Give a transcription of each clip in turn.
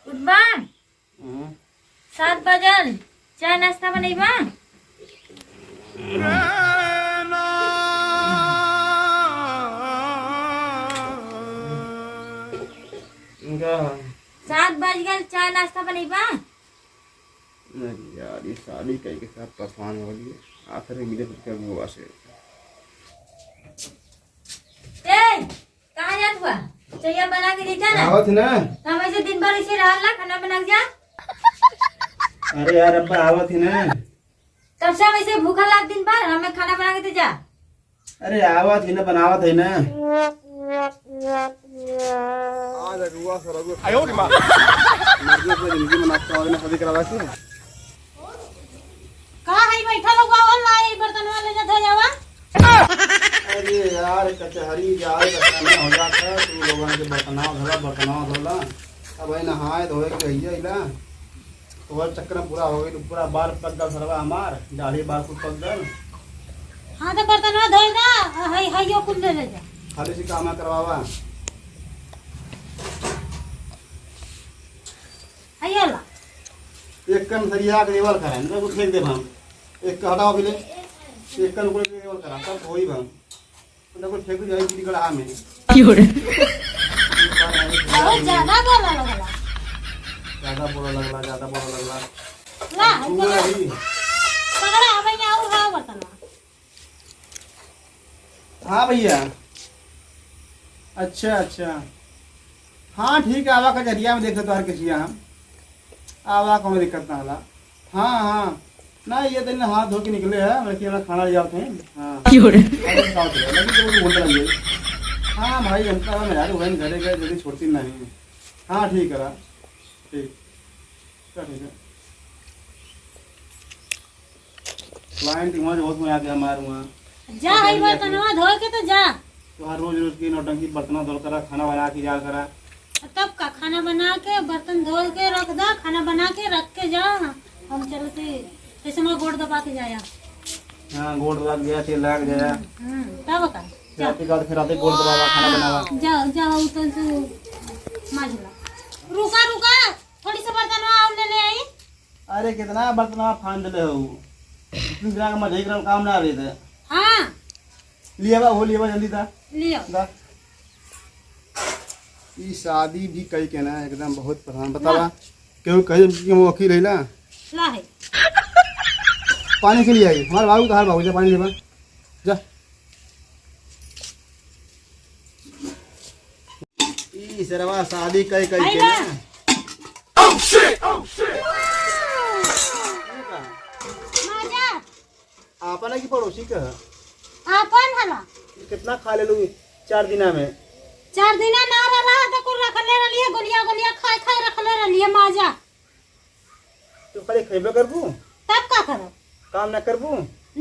उठबा 7 बजल। चाय नाश्ता बनैबा। इनका 7 बज गल। चाय नाश्ता बनैबा। नहीं यार, ये शादी कहीं के साथ परेशान हो गई। आखिर में मिले क्या बुआ से। कहाँ जात हुआ? चाहिए बना के देता ना। आवत ना। हम ऐसे दिन भर ऐसे रहला खाना बना के जा। अरे यार अब्बा आवत ही ना। तब से हम ऐसे भूखा लाग दिन भर हमें खाना बना के दे जा। अरे आवत ही ना, बनावत है ना। आज रुआ सर आयो रे मां। मर्जी से जिंदगी में नाश्ता और शादी करवा के। कहाँ है बैठा लोग ऑनलाइन बर्तन वाले जा धो जावा। अरे यार कचहरी जाए बर्तन हो जाता तू लोगों के बर्तना धोला। अब है नहाए धोए के गई इला तो चक्कर में पूरा हो गई। पूरा बाल पक गल सरवा हमार दाढ़ी बाल कुछ पक गल। हाँ तो बर्तन धोई ना। है यो कुल ले जा। खाली से काम करवावा। है ला एक कन सरिया के देवल कराए ना कुछ फेंक दे हम। एक का हटाओ पहले। एक कन ऊपर के देवल करा तब होई हम। तो कुछ फेंक जाए की गड़ा में। क्यों रे? बहुत ज्यादा बोला लगला। ज्यादा बोला लगला ला पूरा ही पकड़ा हमें क्या और खाओ बर्तन। हाँ भैया। अच्छा हाँ ठीक है। आवा का जरिया में देख लो हर किसी हम आवा को दिक्कत ना होला। हाँ ना ये दिन हाथ धो के निकले है लड़की वाला खाना ले जाते हैं। हाँ हाँ भाई हमका यार वही घरे गए जल्दी छोड़ती नहीं। हाँ ठीक है ठीक है। क्लाइंट वहाँ बहुत मजा आते हमारे वहाँ। जा है बर्तन धो के तो जा। तो हर रोज की नौटंकी बर्तन धो करा खाना बना के जा करा। तब का खाना बना के बर्तन धो के रख दा। खाना बना के रख के जा। हम चलते ऐसे में गोड़ दबा के जाया। हाँ गोड़ लग गया तेल लग गया। तब का फिर आते गोड़ दबावा खाना बनावा। जाओ तो माजला। रुका थोड़ी सा बर्तन और ले आई। अरे कितना बर्तन फान दे हो। इतनी दिना का मजे काम ना रहे थे। हाँ लिया हो लिया जल्दी था लियो। ई शादी भी कई के ना एकदम बहुत परेशान बतावा। केहू कहे कि हम वकील है ना। ला है पानी के लिए आई हमारे बाबू का। बाबू जा पानी लेवा जा। ई सरवा शादी कई के ना। आपन की पड़ोसी का आपन हला कितना खा ले लू 4 दिना में। 4 दिन ना रहा तो कुल रखले रलिए गोलिया खाए रखले रलिए माजा। तो खाली खेबे करबू तब का करब? काम ना करबू।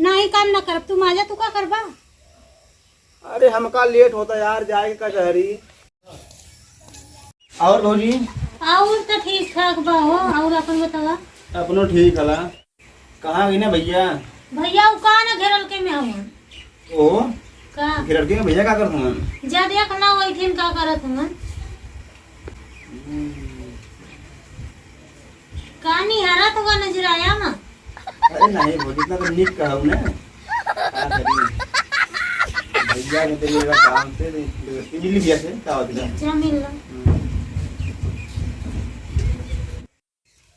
नहीं काम ना करब। तू माजा तू का करबा? अरे हमका लेट होता यार जाए कचहरी। और भौजी और तो ठीक ठाक बा हो। और अपन बतावा। अपनो ठीक हला। कहाँ गई ना भैया? भैया वो कहाँ ना घेरल के में हम ओ का लड़के में भैया क्या करते हैं? ज्यादा खाना वही थीन का करत हम कहानी हरा तो का नजर आया ना। अरे नहीं भौजी इतना तो निक कहू ना। क्या करी भैया के तेरे काम से बिजली दिया से क्या होती है। अच्छा मिल लो।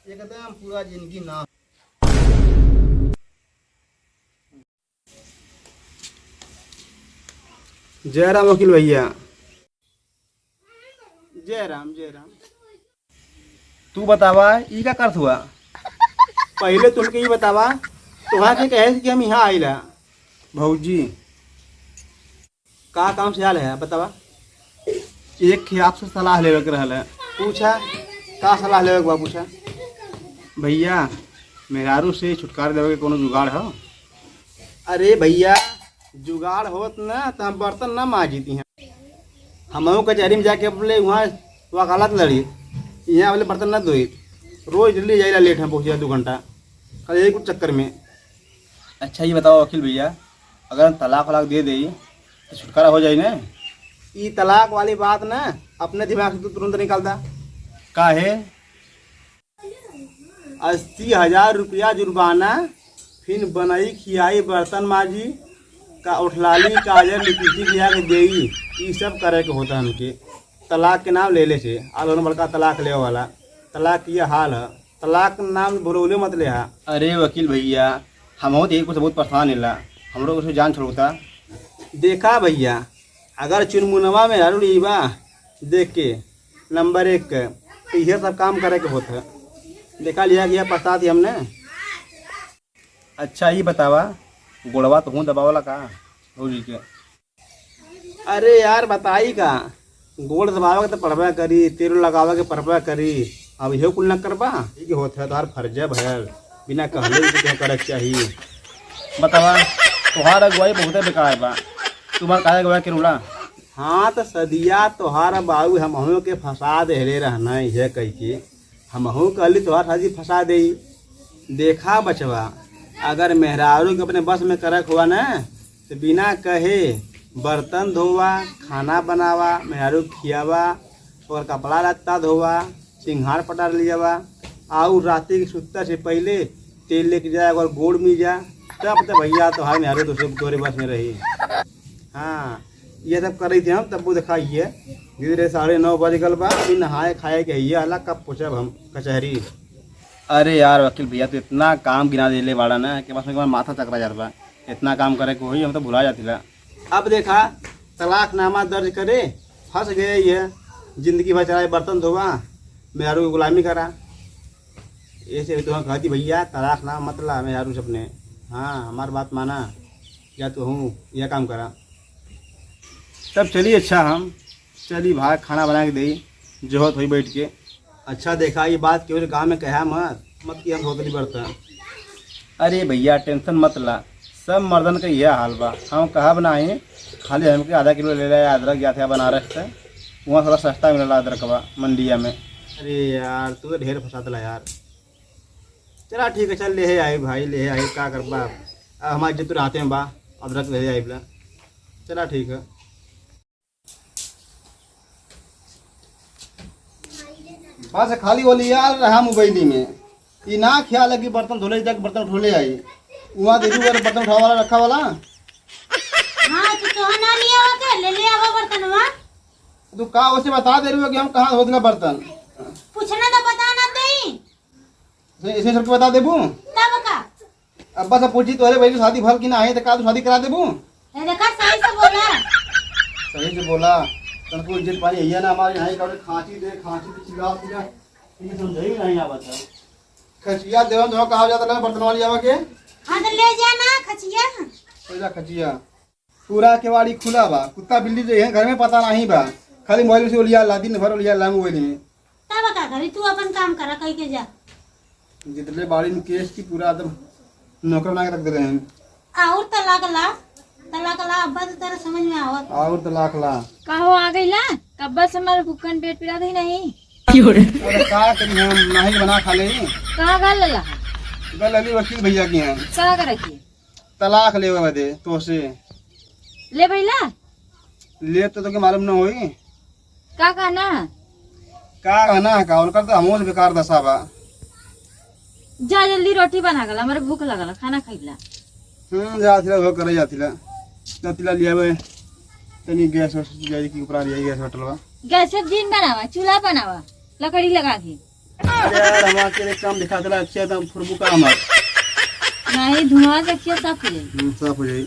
एकदम पूरा जिंदगी ना। जय राम वकील भैया। जय राम। तू बतावा ई का करत हुआ। पहले तुमके ये बतावा तुहा के कहे कि हम यहाँ आइला। भौजी का काम से आल है बतावा। एक के आपसे सलाह लेवे के रहल है। पूछा का सलाह लेवे के बा पूछा। भैया मेहरारू से छुटकारा देवे के कोनो जुगाड़ हो? अरे भैया जुगाड़ होत ना तो हम बर्तन ना मांजती हैं। हम कचहरी में जाके बोले वहाँ वकालत लड़ी। यहाँ वाले बर्तन ना धोई। रोज जल्दी जाइला लेट है पहुँचे 2 घंटा कल यही कुछ चक्कर में। अच्छा ये बताओ वकील भैया अगर तलाक वलाक दे दे तो छुटकारा हो जाए ना? ये तलाक वाली बात ना अपने दिमाग से तो तुरंत निकालता का है 80,000 रुपया जुर्माना, फिर बनाई खियाई बर्तन माजी का उठलाली काजर लिपस्टिक लिया के देई, ये सब करे के होता हमके। तलाक के नाम ले ले से आलो बड़का तलाक ले वाला तलाक ये हाल है। तलाक नाम बोले मत ले। अरे वकील भैया हम हो तो कुछ बहुत परेशान हिला, हमरो कुछ जान छोड़ता। देखा भैया अगर चुनमुनवा में हरू बा देख के नंबर 1 तो यह सब काम करे के होता है। देखा लिया गया पता थी हमने। अच्छा ये बतावा गोड़वा तो हूँ दबावाला का रोजी के। अरे यार बताई का गोड़ दबावा के तो पढ़वा करी, तेल लगावा के पढ़वा करी, अब ये कुल न करबा ये होता है। तोहार फर्ज भैल बिना कहले तो करे चाहिए। बतावा तोहार अगुवाई बहुत बेकार बा, तुम्हार काहे अगुवाई के रूला। हाँ तो सदिया तोहार बाबू हमहू के फंसा दे रहना है कह के हमहू कहली तोहार शादी फंसा दे। देखा बचवा अगर मेहरारू के अपने बस में करक हुआ न तो बिना कहे बर्तन धोवा, खाना बनावा, मेहरारू खियावा और कपड़ा लत्ता धोवा, सिंघार पटार लियावा, और रात्रि की सुत्ता से पहले तेल लेके जाए और गोड़ में जा, तब तो भैया तो हाय मेहरारू तो सब तोरे बस में रही। हाँ ये सब कर रही थी हम, तब वो दिखाइए धीरे धीरे 9:30 बज गल बा, अभी नहाए खाए के है अलग कब पूछब हम कचहरी। अरे यार वकील भैया तो इतना काम गिना दे बाड़ा ना कि बस में माथा चकरा जाता बा, इतना काम करे को ही हम तो भुला जाती ला। अब देखा तलाकनामा दर्ज करे फंस गए ये जिंदगी भर चलाए बर्तन धोवा, मेहरारू की गुलामी करा। ऐसे तो कहती भैया तलाकनामा मत ला मेहरारू से अपने। हाँ हमारी बात माना या तो हूँ यह काम करा। तब चलिए अच्छा हम चली भाई खाना बना के दी जहत हुई बैठ के। अच्छा देखा ये बात केवल गाँव में कहा मत कि हम धोतली बर्तन। अरे भैया टेंशन मत ला, सब मर्दन का यह हाल बा। हम कहा बनाए खाली हमके आधा किलो ले रहे अदरक गया था बनारस से, वहाँ थोड़ा सस्ता मिला अदरक बा मंडिया में। अरे यार तू तो ढेर फंसा दिला यार। चला ठीक है चल ले आए भाई ले आए क्या करबा, अब हमारी इज्जत रहते हैं बा अदरक ले आए बोला। चला ठीक है। बस खाली बोली यार रहा मोबाइली में ये ना ख्याल है कि बर्तन धोले जाके बर्तन धोले आई वहाँ देखू बर्तन उठा वाला रखा वाला। हाँ तो ना लिया हुआ क्या ले लिया हुआ बर्तन वहाँ तू कहा उसे बता दे रही हो कि हम कहाँ धो दिला बर्तन। पूछना तो बता ना दे इसे सबको बता देबू तब का। अब बस पूछी तो अरे भाई शादी भल की ना आई तो का तू शादी करा देबू। देखा सही से बोला, सही से बोला तनको इज्जत पानी है ना हमारे यहाँ का खांसी दे चिल्ला दिया ये समझ ही नहीं आवत है। खचिया देवन जो कहा जाता है बर्तन वाली आवा के। हाँ तो ले जाना खचिया। पहला खचिया पूरा केवाड़ी खुला बा, कुत्ता बिल्ली जो है घर में पता नहीं बा, खाली मोबाइल से उलिया ला दिन भर उलिया ला मोबाइल में। तब का करी तू अपन काम करा कहीं के जा। जितने बाड़ी में केस की पूरा एकदम नौकर बना के रख दे रहे हैं। और तलाक ला अब्बा तो तेरा समझ में आवत। और तलाक ला कहो आ गई ला कब्बा से हमारे भूखन पेट पिला दही नहीं। अरे का करी हम नाही बना खा ले कहाँ गल ला गल अली वकील भैया की हैं क्या कर रखी तलाक ले बदे तो से ले भैला ले तो के मालूम न होई का कहना का कहना का उनका तो हमों से बेकार दशा बा। जा जल्दी रोटी बना गला हमारे भूख लगला खाना खाइला। जातिला हो करे जातिला लिया बे तनी गैस जाई की ऊपर लिया गैस हटलवा गैस दिन बनावा चूल्हा बनावा लकड़ी लगा के। यार हमारा के काम दिखा देला अच्छा एकदम फुरबू का हमार नहीं धुआं से साफ हो जाए साफ हो जाई।